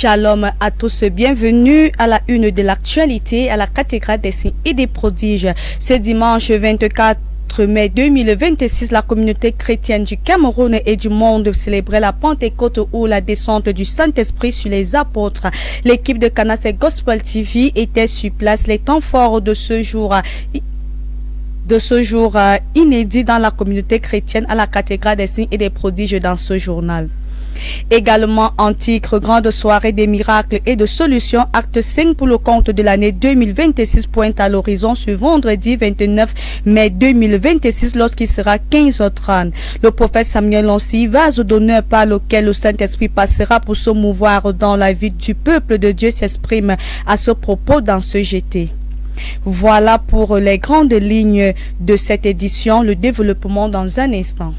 Shalom à tous, bienvenue à la une de l'actualité à la cathédrale des signes et des prodiges. Ce dimanche 24 mai 2026, la communauté chrétienne du Cameroun et du monde célébrait la Pentecôte ou la descente du Saint-Esprit sur les apôtres. L'équipe de Canas et Gospel TV était sur place. Les temps forts de ce jour inédit dans la communauté chrétienne à la cathédrale des signes et des prodiges dans ce journal. Également en titre, grande soirée des miracles et de solutions, acte 5 pour le compte de l'année 2026 pointe à l'horizon ce vendredi 29 mai 2026 lorsqu'il sera 15h30. Le prophète Samuel Lonsi, vase d'honneur par lequel le Saint-Esprit passera pour se mouvoir dans la vie du peuple de Dieu, s'exprime à ce propos dans ce GT. Voilà pour les grandes lignes de cette édition, le développement dans un instant.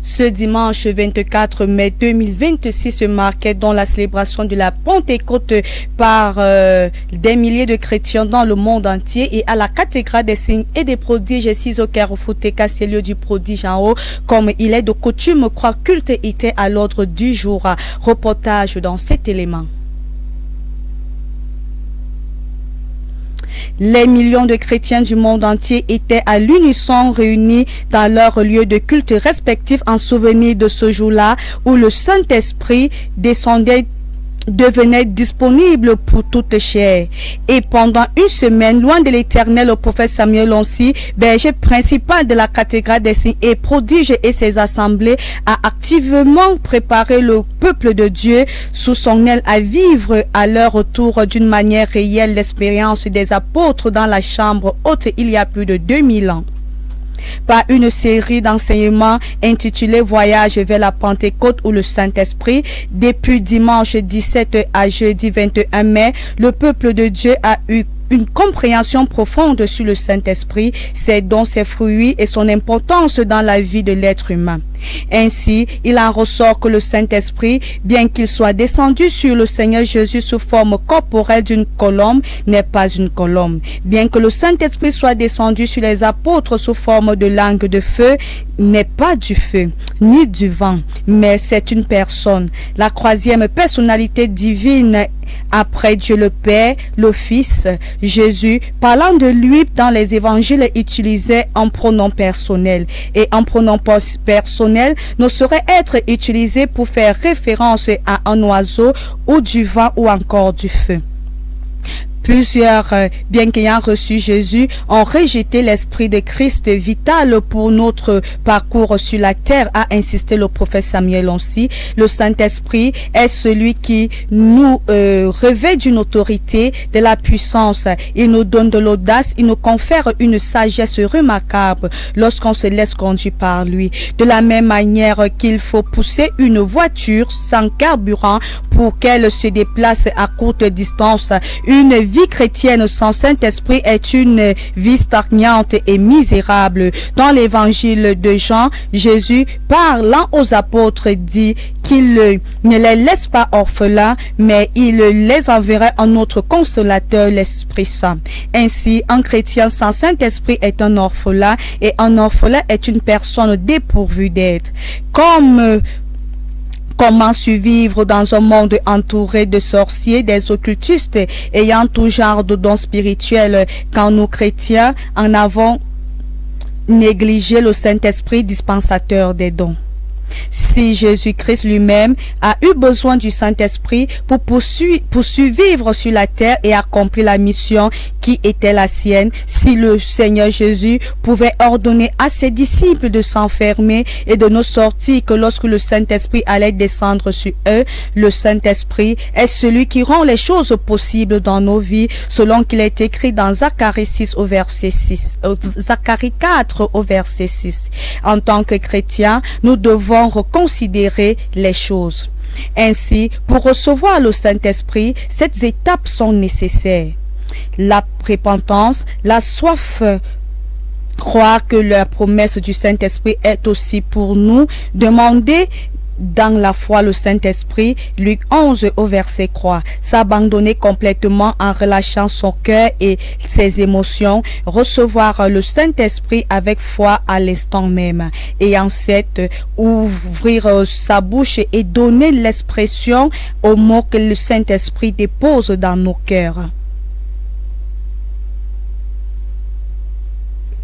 Ce dimanche 24 mai 2026 se marquait dans la célébration de la Pentecôte par des milliers de chrétiens dans le monde entier et à la cathédrale des signes et des prodiges 6 au Carrefour c'est lieu du prodige en haut. Comme il est de coutume, croix culte était à l'ordre du jour. Reportage dans cet élément. Les millions de chrétiens du monde entier étaient à l'unisson réunis dans leurs lieux de culte respectifs en souvenir de ce jour-là où le Saint-Esprit devenait disponible pour toute chair. Et pendant une semaine, loin de l'Éternel, le prophète Samuel Lonsi, berger principal de la cathédrale des signes et prodiges et ses assemblées, a activement préparé le peuple de Dieu sous son aile à vivre à leur retour d'une manière réelle l'expérience des apôtres dans la chambre haute il y a plus de 2000 ans. Par une série d'enseignements intitulés Voyage vers la Pentecôte ou le Saint-Esprit, depuis dimanche 17 à jeudi 21 mai, le peuple de Dieu a eu une compréhension profonde sur le Saint-Esprit, ses dons, ses fruits et son importance dans la vie de l'être humain. Ainsi, il en ressort que le Saint-Esprit, bien qu'il soit descendu sur le Seigneur Jésus sous forme corporelle d'une colombe, n'est pas une colombe. Bien que le Saint-Esprit soit descendu sur les apôtres sous forme de langue de feu, n'est pas du feu, ni du vent, mais c'est une personne. La troisième personnalité divine après Dieu le Père, le Fils, Jésus, parlant de lui dans les évangiles, utilisait un pronom personnel. Et un pronom personnel ne saurait être utilisé pour faire référence à un oiseau ou du vent ou encore du feu. Plusieurs, bien qu'ayant reçu Jésus, ont rejeté l'esprit de Christ vital pour notre parcours sur la terre, a insisté le prophète Samuel Lonsi. Le Saint-Esprit est celui qui nous revêt d'une autorité, de la puissance. Il nous donne de l'audace, il nous confère une sagesse remarquable lorsqu'on se laisse conduire par lui. De la même manière qu'il faut pousser une voiture sans carburant pour qu'elle se déplace à courte distance, une vie chrétienne sans Saint-Esprit est une vie stagnante et misérable. Dans l'évangile de Jean, Jésus, parlant aux apôtres, dit qu'il ne les laisse pas orphelins, mais il les enverrait un autre consolateur, l'Esprit Saint. Ainsi, un chrétien sans Saint-Esprit est un orphelin et un orphelin est une personne dépourvue d'aide. Comment survivre dans un monde entouré de sorciers, des occultistes ayant tout genre de dons spirituels quand nous chrétiens en avons négligé le Saint-Esprit dispensateur des dons? Si Jésus-Christ lui-même a eu besoin du Saint-Esprit pour survivre sur la terre et accomplir la mission qui était la sienne, si le Seigneur Jésus pouvait ordonner à ses disciples de s'enfermer et de ne sortir que lorsque le Saint-Esprit allait descendre sur eux, le Saint-Esprit est celui qui rend les choses possibles dans nos vies, selon qu'il est écrit dans Zacharie 4 au verset 6. En tant que chrétiens, nous devons reconsidérer les choses. Ainsi, pour recevoir le Saint-Esprit, ces étapes sont nécessaires. La repentance, la soif, croire que la promesse du Saint-Esprit est aussi pour nous, demander dans la foi le Saint-Esprit, Luc 11 au verset 3, s'abandonner complètement en relâchant son cœur et ses émotions, recevoir le Saint-Esprit avec foi à l'instant même, et ensuite ouvrir sa bouche et donner l'expression aux mots que le Saint-Esprit dépose dans nos cœurs.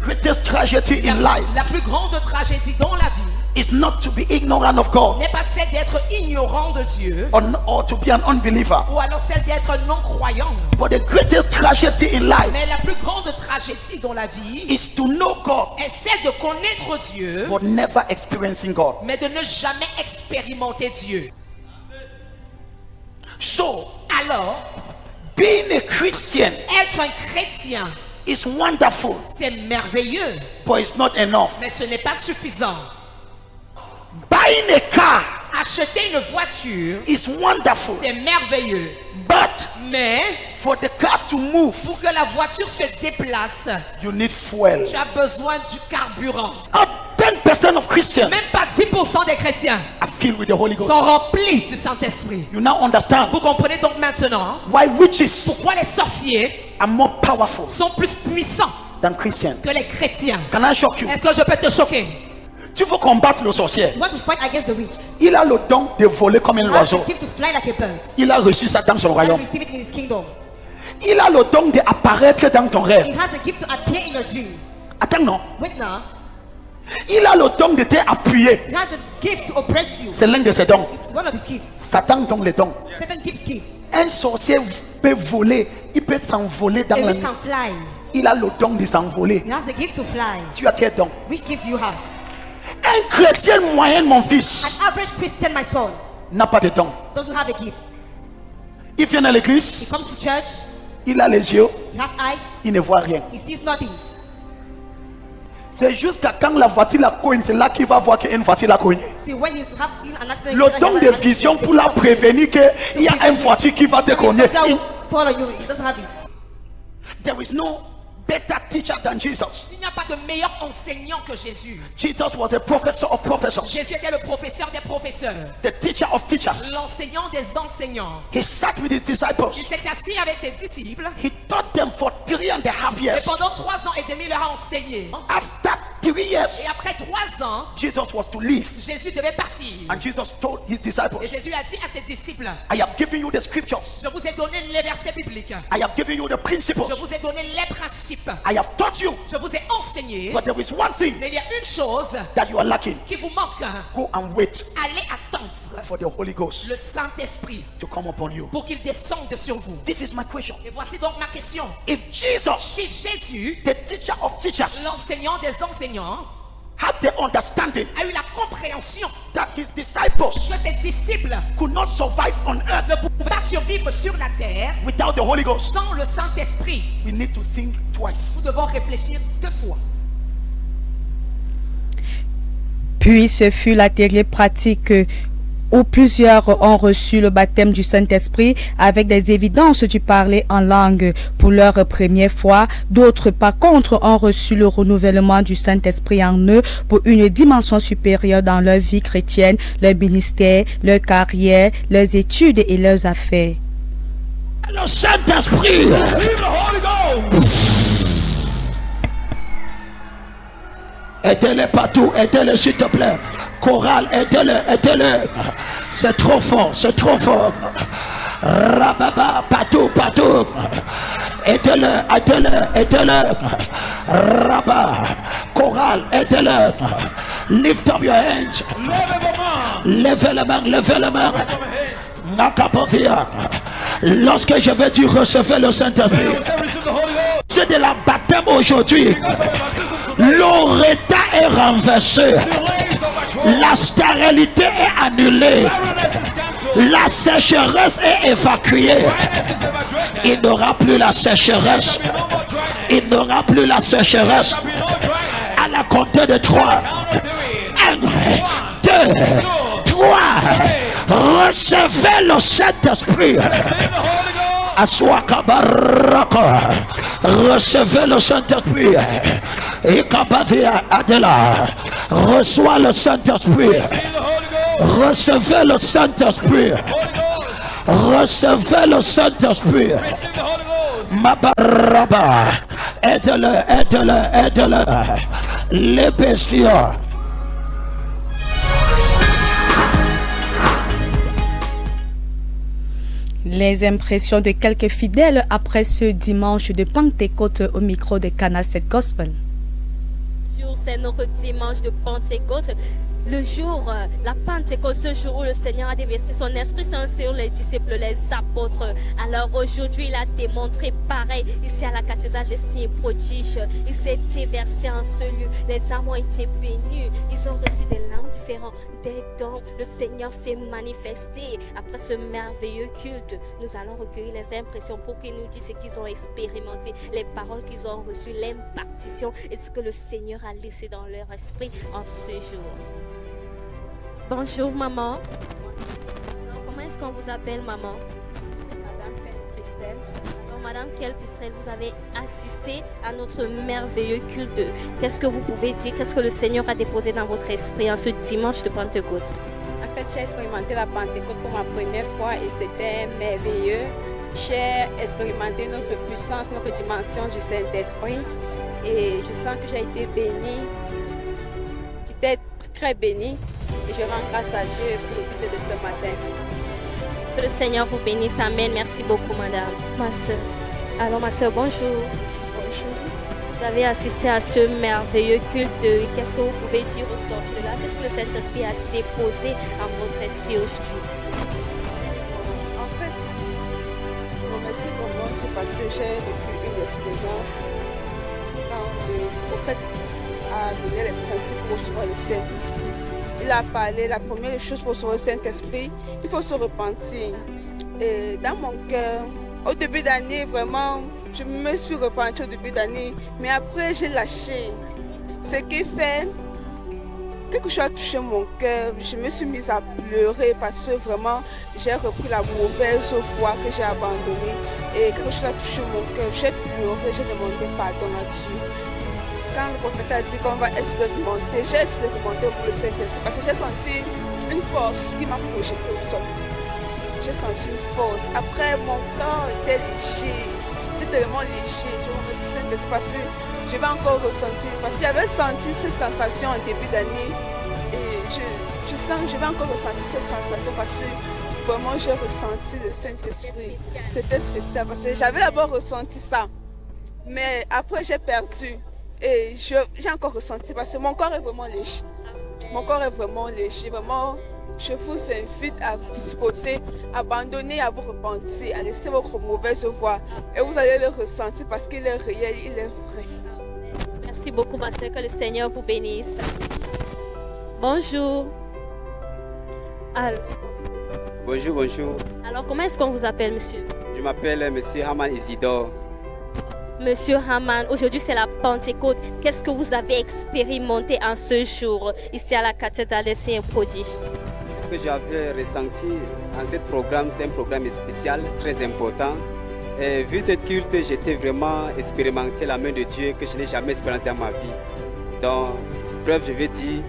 Greatest tragedy in life La plus grande tragédie dans la vie is not to be ignorant of God n'est pas celle d'être ignorant de Dieu or to be an unbeliever, ou alors celle d'être non-croyant. but the greatest tragedy in life Mais la plus grande tragédie dans la vie is to know God est celle de connaître Dieu, but never experiencing God. mais de ne jamais expérimenter Dieu. So Alors, being a Christian être un chrétien, is wonderful, c'est merveilleux, but it's not enough. mais ce n'est pas suffisant. Buying a car Acheter une voiture, is wonderful, c'est merveilleux, but mais for the car to move, pour que la voiture se déplace, you need fuel. tu as besoin du carburant. Not 10% of Christians Même pas 10% des chrétiens are filled with the Holy Ghost. sont remplis du Saint-Esprit. You now understand Vous comprenez donc maintenant why witches pourquoi les sorciers are more powerful sont plus puissants than Christians. que les chrétiens. Can I shock you? Est-ce que je peux te choquer? Tu veux combattre le sorcier. You want to fight against the witch. Il a le don de voler comme un You have oiseau. the gift to fly like a bird. Il a reçu ça dans son You royaume. receive it in his kingdom. Il a le don d'apparaître dans ton He rêve. has the gift to appear in your dream. Attends, non. Wait now. Il a le don de t'appuyer. He has the gift to oppress you. C'est l'un de ses dons. It's one of his gifts. Satan donne les dons. Satan gives gifts. Un sorcier peut voler. Il peut s'envoler dans A la witch nuit. can fly. Il a le don de s'envoler. He has the gift to fly. Tu as quel don? Which gift do you have? Un chrétien moyen, mon fils, An average Christian, my son, n'a pas de don. doesn't have a gift. Il vient à l'église, He comes to church. il a les yeux, He has eyes. il ne voit rien. He sees nothing. C'est jusqu'à quand la voiture la cogne, c'est là qu'il va voir qu'une voiture la cogne. See, when you have an accident, Le don de vision pour la prévenir qu'il y a une voiture qui va te cogner. fall on you. He doesn't have it. There is no better teacher than Jesus. Il n'y a pas de meilleur enseignant que Jésus. Jesus was a professor of professors, Jésus était le professeur des professeurs, the teacher of teachers. l'enseignant des enseignants. He sat with his disciples. Il s'est assis avec ses disciples He taught them for 3.5 et years. pendant 3 ans et demi, il leur a enseigné. After 3 years, Et après 3 ans, Jesus was to leave. Jésus devait partir. And Jesus told his Et disciples, Jésus a dit à ses disciples, I have given you the scriptures. je vous ai donné les versets bibliques. I have given you the principles. Je vous ai donné les principes. I have taught you. Je vous ai enseigné. But there is one thing Mais il y a une chose that you are lacking. qui vous manque. Go and wait Allez attendre for the Holy Ghost le Saint-Esprit to come upon you. pour qu'il descende sur vous. This is my question. Et voici donc ma question. If Jesus, Si Jésus, the teacher of teachers, l'enseignant des enseignants, had the understanding a eu la compréhension that his disciples que ses disciples could not survive on earth ne pouvaient pas survivre sur la terre without the Holy Ghost, sans le Saint-Esprit, we need to think twice. nous devons réfléchir 2 fois. Puis ce fut la terrible pratique où plusieurs ont reçu le baptême du Saint-Esprit avec des évidences du parler en langue pour leur première fois. D'autres, par contre, ont reçu le renouvellement du Saint-Esprit en eux pour une dimension supérieure dans leur vie chrétienne, leur ministère, leur carrière, leurs études et leurs affaires. Le Saint-Esprit, aidez-les partout, aidez-les s'il te plaît. Chorale, aidez-les, aidez-les. C'est trop fort, c'est trop fort. Rababa, partout, partout. Aidez-les, aidez-les, aidez-les. Rabba, chorale, aidez-les. Lift up your hands. Levez les mains, levez les mains. Nakapovia. Lorsque je vais dire recevez le Saint-Esprit, c'est de la baptême aujourd'hui. L'oréta est renversé. La stérilité est annulée. La sécheresse est évacuée. Il n'aura plus la sécheresse. Il n'aura plus la sécheresse. À la compter de 3. 1, 2, 3. Recevez le Saint-Esprit. Aswaka baraka. Recevez le Saint-Esprit. Et Kabavia Adela. Reçois le Saint-Esprit. Recevez le Saint-Esprit. Recevez le Saint-Esprit. Mabaraba. Aide-le. Les bestiaux. Les impressions de quelques fidèles après ce dimanche de Pentecôte au micro de Cana 7 Gospel. C'est notre dimanche de Pentecôte. Le jour, la Pentecôte, ce jour où le Seigneur a déversé son Esprit Saint sur les disciples, les apôtres. Alors aujourd'hui, il a démontré pareil ici à la cathédrale des signes et prodiges. Il s'est déversé en ce lieu. Les âmes ont été bénies. Ils ont reçu des langues différentes, des dons. Le Seigneur s'est manifesté. Après ce merveilleux culte, nous allons recueillir les impressions pour qu'ils nous disent ce qu'ils ont expérimenté, les paroles qu'ils ont reçues, l'impartition et ce que le Seigneur a laissé dans leur esprit en ce jour. Bonjour maman. Alors, comment est-ce qu'on vous appelle maman? Madame Christelle. Alors, Madame Christelle, vous avez assisté à notre merveilleux culte. Qu'est-ce que vous pouvez dire? Qu'est-ce que le Seigneur a déposé dans votre esprit en ce dimanche de Pentecôte? En fait, j'ai expérimenté la Pentecôte pour ma première fois et c'était merveilleux. J'ai expérimenté notre puissance, notre dimension du Saint-Esprit et je sens que j'ai été bénie. J'étais très bénie. Et je rends grâce à Dieu pour le culte de ce matin. Que le Seigneur vous bénisse. Amen. Merci beaucoup, madame. Ma soeur. Alors, ma soeur, bonjour. Bonjour. Vous avez assisté à ce merveilleux culte. Qu'est-ce que vous pouvez dire au sortir de là? Qu'est-ce que le Saint-Esprit a déposé en votre esprit aujourd'hui? En fait, je remercie vraiment ce parce que j'ai vécu une expérience quand le prophète a donné les principes pour recevoir le Saint-Esprit. Il a parlé, la première chose pour recevoir le Saint-Esprit, il faut se repentir. Et dans mon cœur, au début d'année, vraiment, je me suis repentie au début d'année, mais après j'ai lâché. Ce qui fait, quelque chose a touché mon cœur, je me suis mise à pleurer parce que vraiment, j'ai repris la mauvaise foi que j'ai abandonnée. Et quelque chose a touché mon cœur, j'ai pleuré, j'ai demandé pardon à Dieu. Quand le prophète a dit qu'on va expérimenter, j'ai expérimenté pour le Saint-Esprit parce que j'ai senti une force qui m'a projeté au sol. J'ai senti une force. Après, mon corps était léger, était tellement léger. Je remercie le Saint-Esprit parce que je vais encore ressentir. Parce que j'avais senti cette sensation en début d'année et je sens que je vais encore ressentir cette sensation parce que vraiment j'ai ressenti le Saint-Esprit. C'était spécial parce que j'avais d'abord ressenti ça, mais après j'ai perdu. Et j'ai encore ressenti parce que mon corps est vraiment léger. Mon corps est vraiment léger. Vraiment, je vous invite à vous disposer, à abandonner, à vous repentir, à laisser votre mauvaise voix. Et vous allez le ressentir parce qu'il est réel, il est vrai. Merci beaucoup, ma soeur. Que le Seigneur vous bénisse. Bonjour. Alors, Bonjour. alors comment est-ce qu'on vous appelle, monsieur? Je m'appelle Monsieur Haman Isidore. Monsieur Haman, aujourd'hui c'est la Pentecôte. Qu'est-ce que vous avez expérimenté en ce jour ici à la cathédrale des signes et prodiges? Ce que j'avais ressenti en ce programme, c'est un programme spécial, très important. Et vu cette culte, j'étais vraiment expérimenté la main de Dieu que je n'ai jamais expérimenté dans ma vie. Donc, preuve, je vais dire,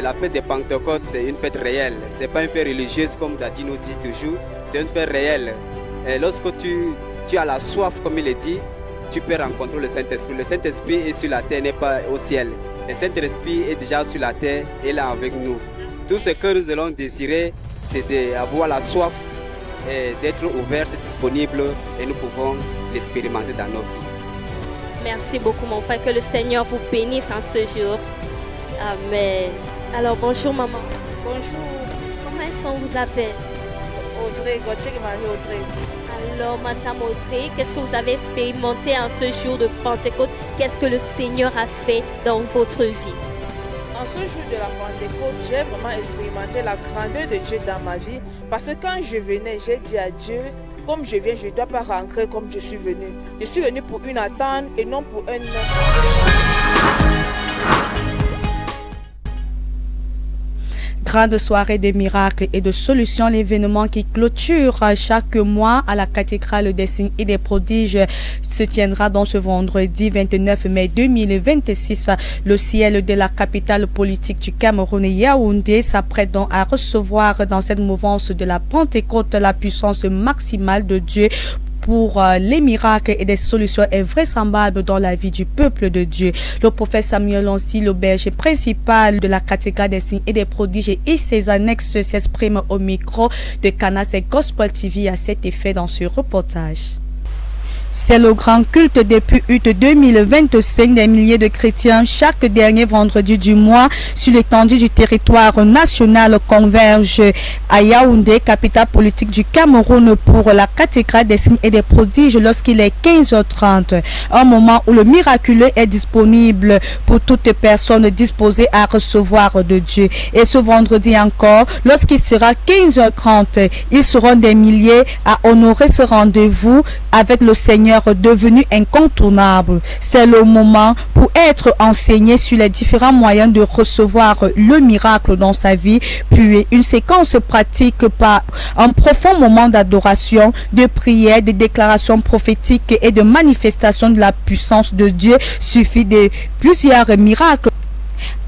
la fête de Pentecôte, c'est une fête réelle. Ce n'est pas une fête religieuse comme Daddy nous dit toujours, c'est une fête réelle. Et lorsque tu as la soif, comme il est dit, tu peux rencontrer le Saint-Esprit. Le Saint-Esprit est sur la terre, n'est pas au ciel. Le Saint-Esprit est déjà sur la terre et là avec nous. Tout ce que nous allons désirer, c'est d'avoir la soif et d'être ouverte, disponible et nous pouvons l'expérimenter dans nos vies. Merci beaucoup, mon frère. Que le Seigneur vous bénisse en ce jour. Amen. Alors, bonjour, maman. Bonjour, Comment est-ce qu'on vous appelle? Audrey, Gauthier et Marie-Audrey. Alors, Madame Audrey, qu'est-ce que vous avez expérimenté en ce jour de Pentecôte? Qu'est-ce que le Seigneur a fait dans votre vie? En ce jour de la Pentecôte, j'ai vraiment expérimenté la grandeur de Dieu dans ma vie. Parce que quand je venais, j'ai dit à Dieu, comme je viens, je ne dois pas rentrer comme je suis venu. Je suis venu pour une attente et non pour un grande soirée de miracles et de solutions, l'événement qui clôture chaque mois à la cathédrale des signes et des prodiges se tiendra dans ce vendredi 29 mai 2026. Le ciel de la capitale politique du Cameroun, Yaoundé, s'apprête donc à recevoir dans cette mouvance de la Pentecôte la puissance maximale de Dieu pour les miracles et des solutions invraisemblables dans la vie du peuple de Dieu. Le prophète Samuel Lonsi, le berger principal de la cathédrale des signes et des prodiges et ses annexes s'expriment au micro de Canas et Gospel TV à cet effet dans ce reportage. C'est le grand culte depuis août 2025 des milliers de chrétiens chaque dernier vendredi du mois sur l'étendue du territoire national converge à Yaoundé, capitale politique du Cameroun, pour la cathédrale des signes et des prodiges lorsqu'il est 15h30. Un moment où le miraculeux est disponible pour toute personne disposée à recevoir de Dieu. Et ce vendredi encore, lorsqu'il sera 15h30, ils seront des milliers à honorer ce rendez-vous avec le Seigneur devenu incontournable. C'est le moment pour être enseigné sur les différents moyens de recevoir le miracle dans sa vie, puis une séquence pratique par un profond moment d'adoration, de prière, de déclarations prophétiques et de manifestation de la puissance de Dieu suivi de plusieurs miracles.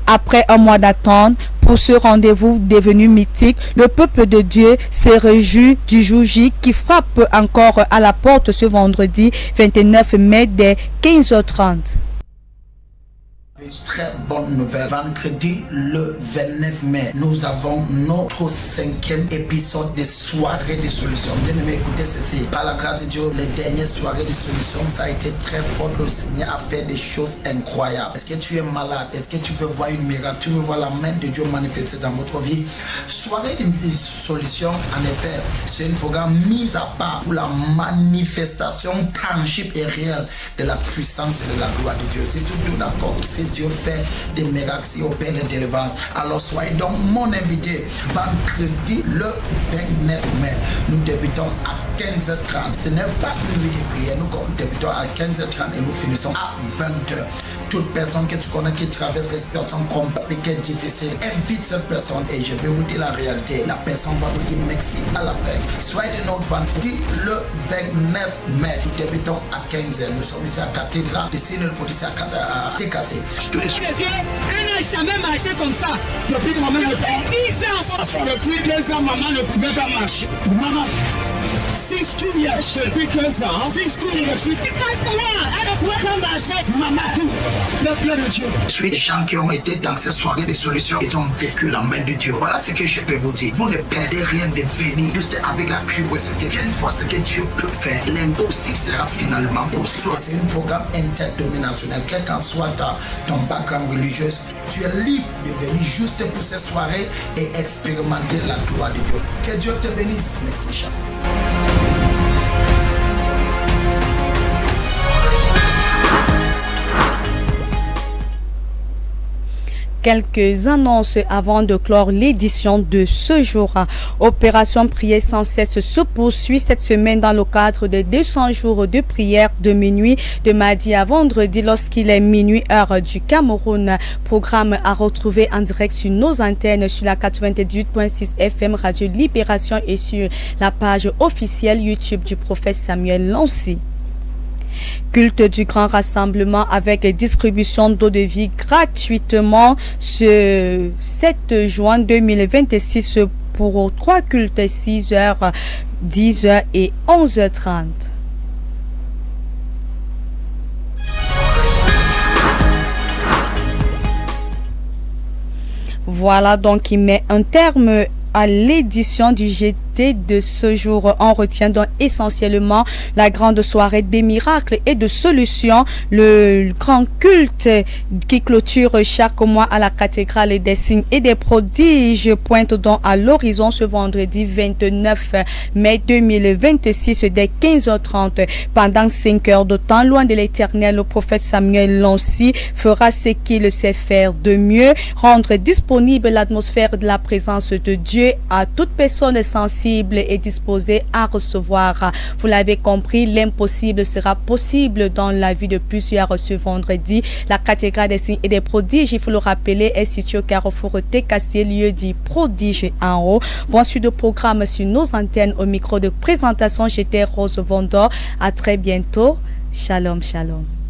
Après un mois d'attente pour ce rendez-vous devenu mythique, le peuple de Dieu se réjouit du jour J qui frappe encore à la porte ce vendredi 29 mai dès 15h30. Une très bonne nouvelle. Vendredi le 29 mai, nous avons notre 5e épisode de soirée de solutions. Bien aimé, écoutez ceci. Par la grâce de Dieu, les dernières soirées de solutions, ça a été très fort. Le Seigneur a fait des choses incroyables. Est-ce que tu es malade? Est-ce que tu veux voir une miracle? Tu veux voir la main de Dieu manifester dans votre vie? Soirée de solutions, en effet, c'est une programme mise à part pour la manifestation tangible et réelle de la puissance et de la gloire de Dieu. C'est tout d'accord. C'est Dieu fait des miracles, il opère les délivrances. Alors soyez donc mon invité vendredi le 29 mai. Nous débutons à 15h30. Ce n'est pas une nuit de prière. Nous débutons à 15h30 et nous finissons à 20h. Toute personne que tu connais qui traverse des situations compliquées, difficiles, invite cette personne et je vais vous dire la réalité. La personne va vous dire merci à la fin. Soyez de notre vendredi le 29 mai. Nous débutons à 15h. Nous sommes ici à Cathédrale. Ici, nous sommes ici à TKC. Elle n'a jamais marché comme ça. Depuis moi-même, 10 ans. Depuis 2 ans, maman ne pouvait pas marcher. Maman, 62 years, depuis 2 ans. 62 years. Elle ne pouvait pas marcher. Maman, le plein de Dieu. Je suis des gens qui ont été dans ces soirées de solutions. Ils ont vécu la main de Dieu. Voilà ce que je peux vous dire. Vous ne perdez rien de venir juste avec la curiosité. Viens voir ce que Dieu peut faire. L'impossible sera finalement possible. C'est un programme interdominationnel. Quel qu'en soit ton background religieux, tu es libre de venir juste pour ces soirées et expérimenter la gloire de Dieu. Que Dieu te bénisse. Merci. Quelques annonces avant de clore l'édition de ce jour. Opération Prière sans cesse se poursuit cette semaine dans le cadre de 200 jours de prière de minuit de mardi à vendredi lorsqu'il est minuit heure du Cameroun. Programme à retrouver en direct sur nos antennes sur la 98.6 FM Radio Libération et sur la page officielle YouTube du prophète Samuel Lonsi. Culte du grand rassemblement avec distribution d'eau de vie gratuitement ce 7 juin 2026 pour 3 cultes 6h, 10h et 11h30. Voilà donc qui met un terme à l'édition du GT de ce jour. On retient donc essentiellement la grande soirée des miracles et de solutions, le grand culte qui clôture chaque mois à la cathédrale des signes et des prodiges pointe donc à l'horizon ce vendredi 29 mai 2026 dès 15h30. Pendant 5 heures de temps, loin de l'éternel, le prophète Samuel Lonsi fera ce qu'il sait faire de mieux, rendre disponible l'atmosphère de la présence de Dieu à toute personne sensible disponible et disposé à recevoir. Vous l'avez compris, l'impossible sera possible dans la vie de plusieurs ce vendredi. La cathédrale des signes et des prodiges, il faut le rappeler, est située au carrefour TKC, lieu dit prodige en haut. Bon suite de programme sur nos antennes. Au micro de présentation, j'étais Rose Vondor. À très bientôt. Shalom, shalom.